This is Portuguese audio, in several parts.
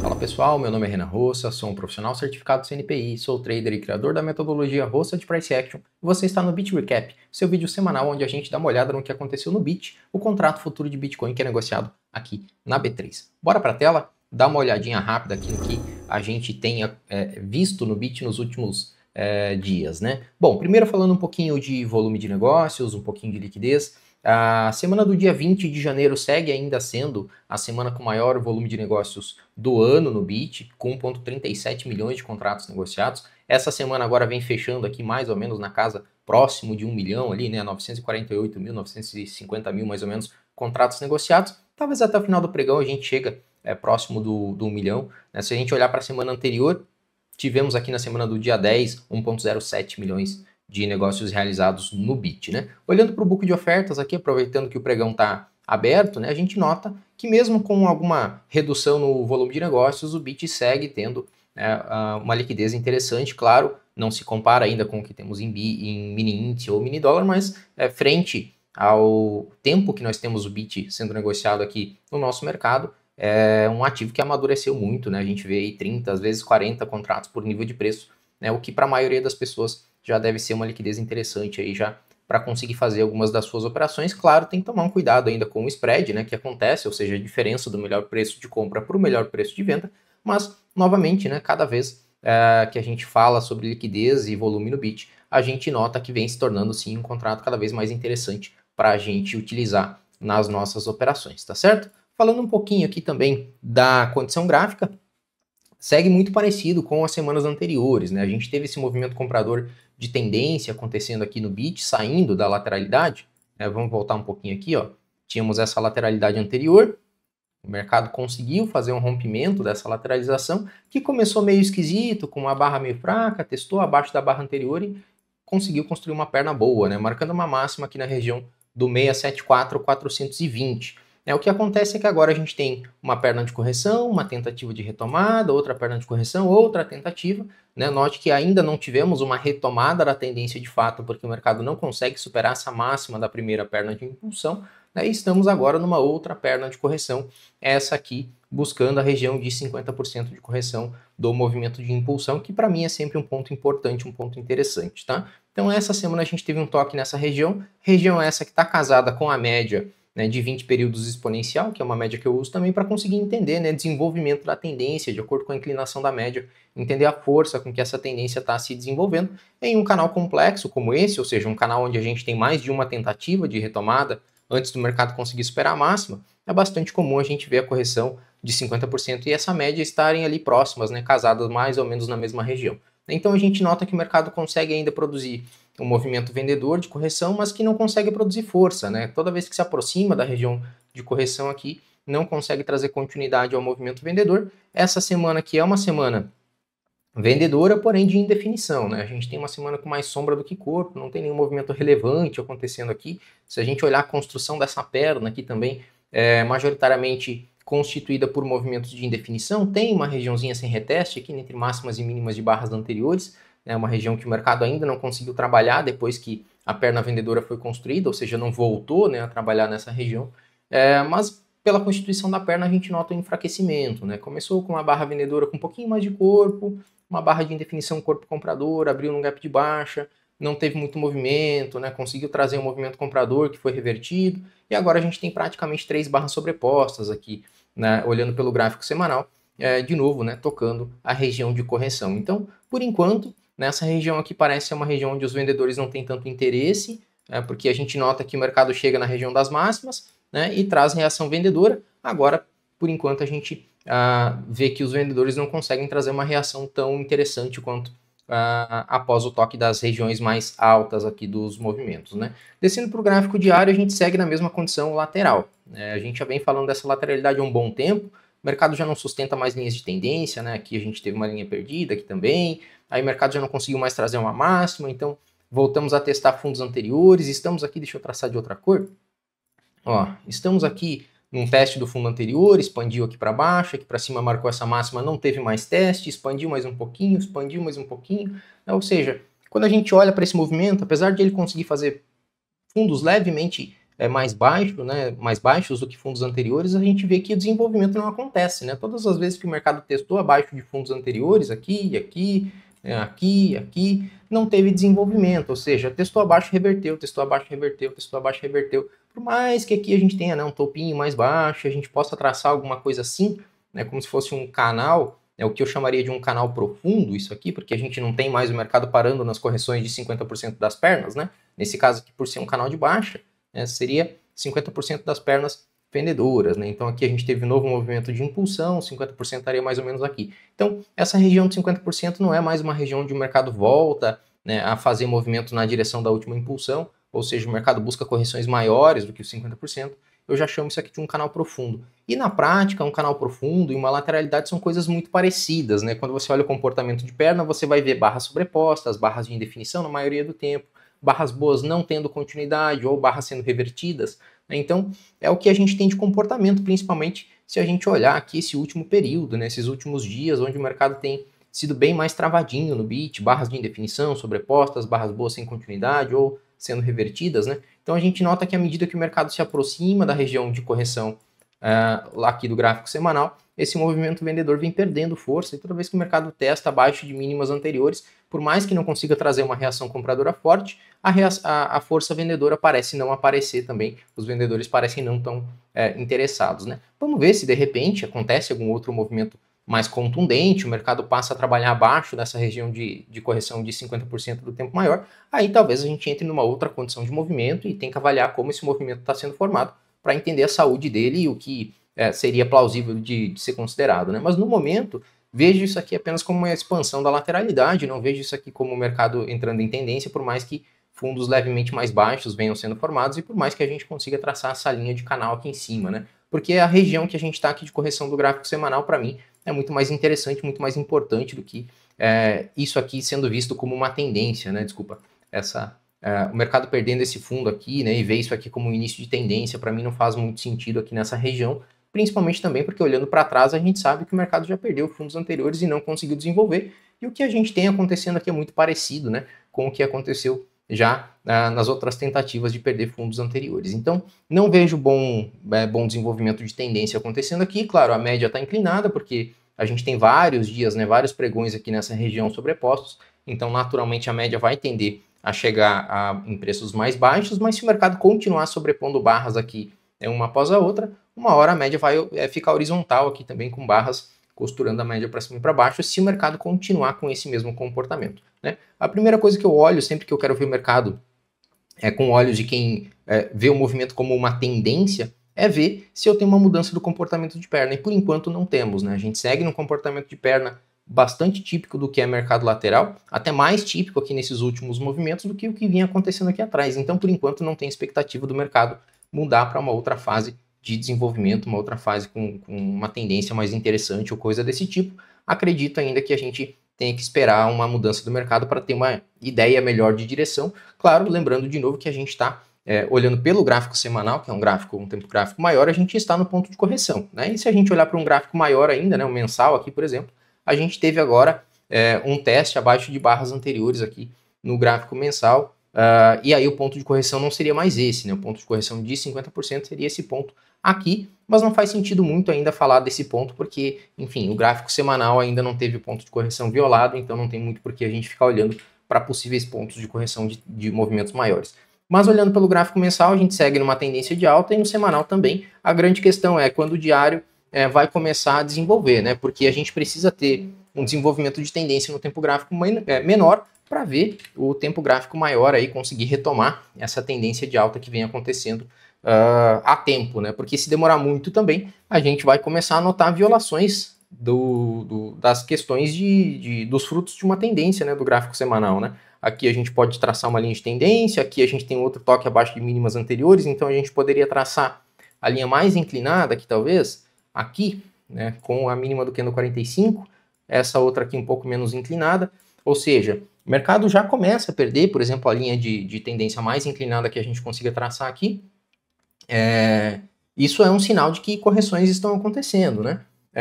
Fala pessoal, meu nome é Renan Roça, sou um profissional certificado CNPI, sou trader e criador da metodologia Roça de Price Action e você está no Bit Recap, seu vídeo semanal onde a gente dá uma olhada no que aconteceu no Bit, o contrato futuro de Bitcoin que é negociado aqui na B3. Bora para a tela, dá uma olhadinha rápida aqui no que a gente tenha visto no Bit nos últimos dias, né? Bom, primeiro falando um pouquinho de volume de negócios, um pouquinho de liquidez. A semana do dia 20 de janeiro segue ainda sendo a semana com maior volume de negócios do ano no Bit, com 1,37 milhões de contratos negociados. Essa semana agora vem fechando aqui mais ou menos na casa próximo de 1 milhão ali, né? 948 mil, 950 mil mais ou menos contratos negociados. Talvez até o final do pregão a gente chega próximo do 1 milhão. Né? Se a gente olhar para a semana anterior, tivemos aqui na semana do dia 10, 1,07 milhões de negócios realizados no Bit, né? Olhando para o book de ofertas aqui, aproveitando que o pregão está aberto, né, a gente nota que mesmo com alguma redução no volume de negócios, o Bit segue tendo uma liquidez interessante, claro, não se compara ainda com o que temos em mini índice ou mini dólar, mas frente ao tempo que nós temos o Bit sendo negociado aqui no nosso mercado, é um ativo que amadureceu muito, né? A gente vê aí 30, às vezes 40 contratos por nível de preço, né? O que para a maioria das pessoas já deve ser uma liquidez interessante aí já para conseguir fazer algumas das suas operações. Claro, tem que tomar um cuidado ainda com o spread, né, que acontece, ou seja, a diferença do melhor preço de compra para o melhor preço de venda, mas, novamente, né, cada vez que a gente fala sobre liquidez e volume no Bit, a gente nota que vem se tornando, sim, um contrato cada vez mais interessante para a gente utilizar nas nossas operações, tá certo? Falando um pouquinho aqui também da condição gráfica, segue muito parecido com as semanas anteriores, né? A gente teve esse movimento comprador de tendência acontecendo aqui no Bit, saindo da lateralidade, né? Vamos voltar um pouquinho aqui, ó. Tínhamos essa lateralidade anterior, o mercado conseguiu fazer um rompimento dessa lateralização, que começou meio esquisito, com uma barra meio fraca, testou abaixo da barra anterior e conseguiu construir uma perna boa, né? Marcando uma máxima aqui na região do 674,420. O que acontece é que agora a gente tem uma perna de correção, uma tentativa de retomada, outra perna de correção, outra tentativa. Né? Note que ainda não tivemos uma retomada da tendência de fato, porque o mercado não consegue superar essa máxima da primeira perna de impulsão. Né? E estamos agora numa outra perna de correção, essa aqui buscando a região de 50% de correção do movimento de impulsão, que para mim é sempre um ponto importante, um ponto interessante. Tá? Então essa semana a gente teve um toque nessa região essa que está casada com a média de 20 períodos exponencial, que é uma média que eu uso também para conseguir entender, né, desenvolvimento da tendência, de acordo com a inclinação da média, entender a força com que essa tendência está se desenvolvendo em um canal complexo como esse, ou seja, um canal onde a gente tem mais de uma tentativa de retomada antes do mercado conseguir superar a máxima, é bastante comum a gente ver a correção de 50% e essa média estarem ali próximas, né, casadas mais ou menos na mesma região. Então a gente nota que o mercado consegue ainda produzir um movimento vendedor de correção, mas que não consegue produzir força, né? Toda vez que se aproxima da região de correção aqui, não consegue trazer continuidade ao movimento vendedor. Essa semana aqui é uma semana vendedora, porém de indefinição, né? A gente tem uma semana com mais sombra do que corpo, não tem nenhum movimento relevante acontecendo aqui. Se a gente olhar a construção dessa perna aqui também, majoritariamente constituída por movimentos de indefinição, tem uma regiãozinha sem reteste aqui entre máximas e mínimas de barras anteriores, é uma região que o mercado ainda não conseguiu trabalhar depois que a perna vendedora foi construída, ou seja, não voltou, né, a trabalhar nessa região, mas pela constituição da perna a gente nota um enfraquecimento, né? Começou com uma barra vendedora com um pouquinho mais de corpo, uma barra de indefinição corpo comprador, abriu num gap de baixa, não teve muito movimento, né? Conseguiu trazer um movimento comprador que foi revertido, e agora a gente tem praticamente 3 barras sobrepostas aqui, né? Olhando pelo gráfico semanal, de novo, né, tocando a região de correção. Então, por enquanto, nessa região aqui parece ser uma região onde os vendedores não têm tanto interesse, porque a gente nota que o mercado chega na região das máximas, né, e traz reação vendedora. Agora, por enquanto, a gente vê que os vendedores não conseguem trazer uma reação tão interessante quanto após o toque das regiões mais altas aqui dos movimentos. Né? Descendo para o gráfico diário, a gente segue na mesma condição lateral. A gente já vem falando dessa lateralidade há um bom tempo, o mercado já não sustenta mais linhas de tendência, né? Aqui a gente teve uma linha perdida, aqui também. Aí o mercado já não conseguiu mais trazer uma máxima, então voltamos a testar fundos anteriores. Estamos aqui, deixa eu traçar de outra cor. Ó, estamos aqui num teste do fundo anterior, expandiu aqui para baixo, aqui para cima marcou essa máxima, não teve mais teste, expandiu mais um pouquinho, expandiu mais um pouquinho. Né? Ou seja, quando a gente olha para esse movimento, apesar de ele conseguir fazer fundos levemente mais baixo, né, mais baixos do que fundos anteriores, a gente vê que o desenvolvimento não acontece, né? Todas as vezes que o mercado testou abaixo de fundos anteriores, aqui, não teve desenvolvimento, ou seja, testou abaixo, reverteu, testou abaixo, reverteu, testou abaixo, reverteu. Por mais que aqui a gente tenha, né, um topinho mais baixo, a gente possa traçar alguma coisa assim, né, como se fosse um canal, é o que eu chamaria de um canal profundo, isso aqui, porque a gente não tem mais o mercado parando nas correções de 50% das pernas, né? Nesse caso aqui, por ser um canal de baixa, né, seria 50% das pernas vendedoras, né? Então aqui a gente teve um novo movimento de impulsão, 50% estaria mais ou menos aqui. Então essa região de 50% não é mais uma região onde o mercado volta, né, a fazer movimento na direção da última impulsão, ou seja, o mercado busca correções maiores do que os 50%, eu já chamo isso aqui de um canal profundo. E na prática, um canal profundo e uma lateralidade são coisas muito parecidas, né? Quando você olha o comportamento de perna, você vai ver barras sobrepostas, barras de indefinição na maioria do tempo, barras boas não tendo continuidade ou barras sendo revertidas, né? Então, é o que a gente tem de comportamento, principalmente se a gente olhar aqui esse último período, né? Esses últimos dias, onde o mercado tem sido bem mais travadinho no bit, barras de indefinição sobrepostas, barras boas sem continuidade ou sendo revertidas, né? Então a gente nota que à medida que o mercado se aproxima da região de correção aqui do gráfico semanal, esse movimento vendedor vem perdendo força e toda vez que o mercado testa abaixo de mínimas anteriores, por mais que não consiga trazer uma reação compradora forte, a força vendedora parece não aparecer também, os vendedores parecem não tão interessados, né? Vamos ver se de repente acontece algum outro movimento mais contundente, o mercado passa a trabalhar abaixo dessa região de correção de 50% do tempo maior, aí talvez a gente entre numa outra condição de movimento e tem que avaliar como esse movimento está sendo formado para entender a saúde dele e o que seria plausível de ser considerado, né? Mas no momento, vejo isso aqui apenas como uma expansão da lateralidade, não vejo isso aqui como o mercado entrando em tendência, por mais que fundos levemente mais baixos venham sendo formados e por mais que a gente consiga traçar essa linha de canal aqui em cima, né? Porque a região que a gente está aqui de correção do gráfico semanal, para mim, é muito mais interessante, muito mais importante do que isso aqui sendo visto como uma tendência, né? Desculpa, o mercado perdendo esse fundo aqui, né? E ver isso aqui como um início de tendência, para mim não faz muito sentido aqui nessa região, principalmente também porque olhando para trás a gente sabe que o mercado já perdeu fundos anteriores e não conseguiu desenvolver, e o que a gente tem acontecendo aqui é muito parecido, né? Com o que aconteceu já nas outras tentativas de perder fundos anteriores. Então, não vejo bom desenvolvimento de tendência acontecendo aqui. Claro, a média está inclinada, porque a gente tem vários dias, né, vários pregões aqui nessa região sobrepostos, então, naturalmente, a média vai tender a chegar em preços mais baixos, mas se o mercado continuar sobrepondo barras aqui uma após a outra, uma hora a média vai ficar horizontal aqui também com barras costurando a média para cima e para baixo, se o mercado continuar com esse mesmo comportamento, né? A primeira coisa que eu olho sempre que eu quero ver o mercado com olhos de quem vê o movimento como uma tendência, é ver se eu tenho uma mudança do comportamento de perna, e por enquanto não temos, né? A gente segue num comportamento de perna bastante típico do que é mercado lateral, até mais típico aqui nesses últimos movimentos do que o que vinha acontecendo aqui atrás. Então, por enquanto, não tem expectativa do mercado mudar para uma outra fase de desenvolvimento, uma outra fase com uma tendência mais interessante ou coisa desse tipo. Acredito ainda que a gente tem que esperar uma mudança do mercado para ter uma ideia melhor de direção. Claro, lembrando de novo que a gente está olhando pelo gráfico semanal, que é um tempo gráfico maior, a gente está no ponto de correção, né? E se a gente olhar para um gráfico maior ainda, né, um mensal aqui, por exemplo, a gente teve agora um teste abaixo de barras anteriores aqui no gráfico mensal, e aí o ponto de correção não seria mais esse, né? O ponto de correção de 50% seria esse ponto aqui, mas não faz sentido muito ainda falar desse ponto, porque, enfim, o gráfico semanal ainda não teve o ponto de correção violado, então não tem muito por que a gente ficar olhando para possíveis pontos de correção de movimentos maiores. Mas olhando pelo gráfico mensal, a gente segue numa tendência de alta e no semanal também. A grande questão é quando o diário vai começar a desenvolver, né? Porque a gente precisa ter um desenvolvimento de tendência no tempo gráfico menor para ver o tempo gráfico maior aí conseguir retomar essa tendência de alta que vem acontecendo a tempo, né? Porque se demorar muito também, a gente vai começar a notar violações das questões dos frutos de uma tendência, né? Do gráfico semanal, né? Aqui a gente pode traçar uma linha de tendência, aqui a gente tem outro toque abaixo de mínimas anteriores, então a gente poderia traçar a linha mais inclinada aqui, talvez, aqui, né? Com a mínima do candle 45, essa outra aqui um pouco menos inclinada, ou seja, o mercado já começa a perder, por exemplo, a linha de tendência mais inclinada que a gente consiga traçar aqui. Isso é um sinal de que correções estão acontecendo, né?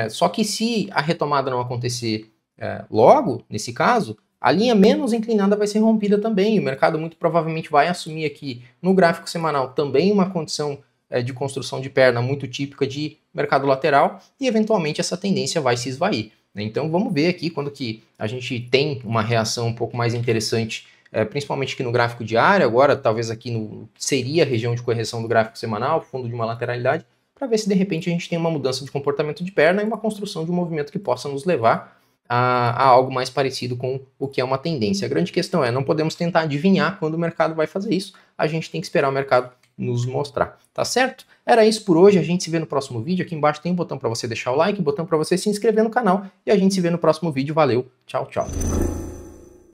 Só que se a retomada não acontecer logo, nesse caso, a linha menos inclinada vai ser rompida também. O mercado muito provavelmente vai assumir aqui no gráfico semanal também uma condição de construção de perna muito típica de mercado lateral e eventualmente essa tendência vai se esvair. Então vamos ver aqui quando que a gente tem uma reação um pouco mais interessante, principalmente aqui no gráfico diário, agora talvez aqui no seria a região de correção do gráfico semanal, fundo de uma lateralidade, para ver se de repente a gente tem uma mudança de comportamento de perna e uma construção de um movimento que possa nos levar a algo mais parecido com o que é uma tendência. A grande questão é, não podemos tentar adivinhar quando o mercado vai fazer isso, a gente tem que esperar o mercado nos mostrar, tá certo? Era isso por hoje, a gente se vê no próximo vídeo, aqui embaixo tem um botão para você deixar o like, botão para você se inscrever no canal e a gente se vê no próximo vídeo, valeu, tchau, tchau.